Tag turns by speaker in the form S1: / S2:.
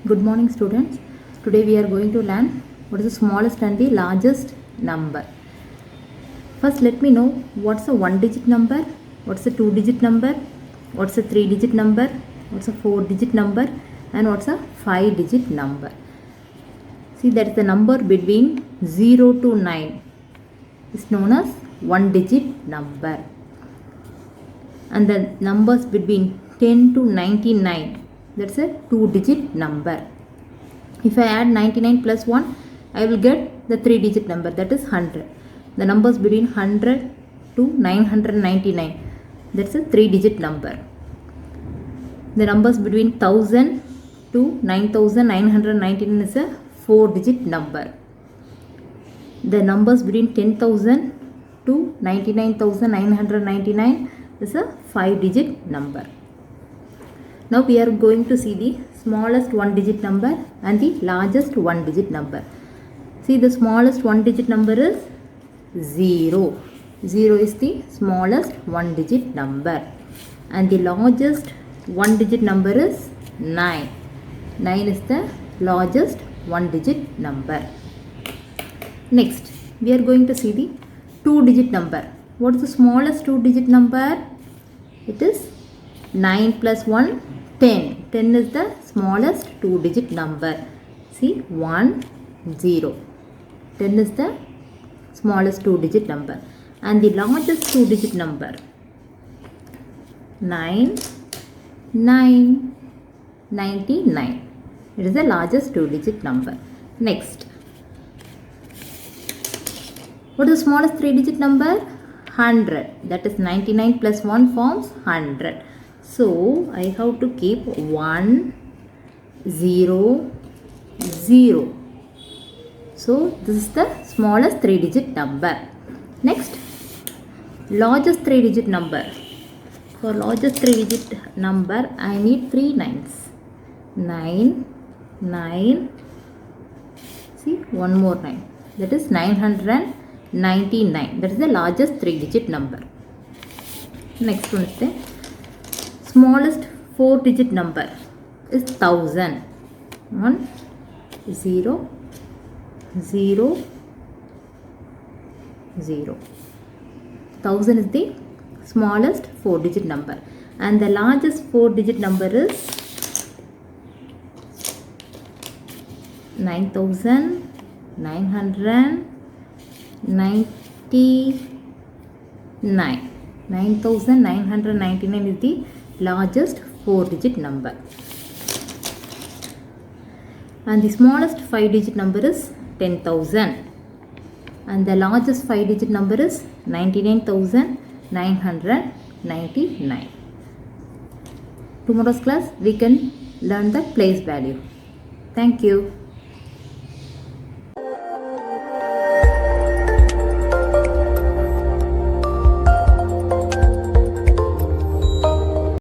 S1: Good morning students. Today we are going to learn what is the smallest and the largest number. First let me know what's a 1-digit number, what's a 2-digit number, what's a 3-digit number, what's a 4-digit number and what's a 5-digit number. See, that is the number between 0 to 9 is known as 1-digit number. And the numbers between 10 to 99, that's a 2-digit number. If I add 99 plus 1, I will get the 3-digit number, that is 100. The numbers between 100 to 999, that's a 3-digit number. The numbers between 1000 to 9999 is a 4-digit number. The numbers between 10,000 to 99,999 is a 5-digit number. Now we are going to see the smallest 1-digit number and the largest 1-digit number. See, the smallest 1-digit number is 0. 0 is the smallest 1-digit number. And the largest 1-digit number is 9. 9 is the largest 1-digit number. Next, we are going to see the 2-digit number. What is the smallest 2-digit number? It is 9 plus 1, 10. 10 is the smallest 2-digit number. See, 1, 0. 10 is the smallest 2-digit number. And the largest 2-digit number, 9, 9, 99. It is the largest 2-digit number. Next, what is the smallest 3-digit number? 100. That is 99 plus 1 forms 100. So, I have to keep 1, 0, 0. So, this is the smallest 3-digit number. Next, largest 3-digit number. For largest 3-digit number, I need 3 nines. 9, 9. See, one more 9. That is 999. That is the largest 3-digit number. Next one is the smallest 4-digit number is 1000. 1, 0, 0, 0. 1000 is the smallest 4-digit number. And the largest 4-digit number is 9999. 9999 is the largest 4-digit number. And the smallest 5-digit number is 10,000. And the largest 5-digit number is 99,999. Tomorrow's class we can learn the place value. Thank you.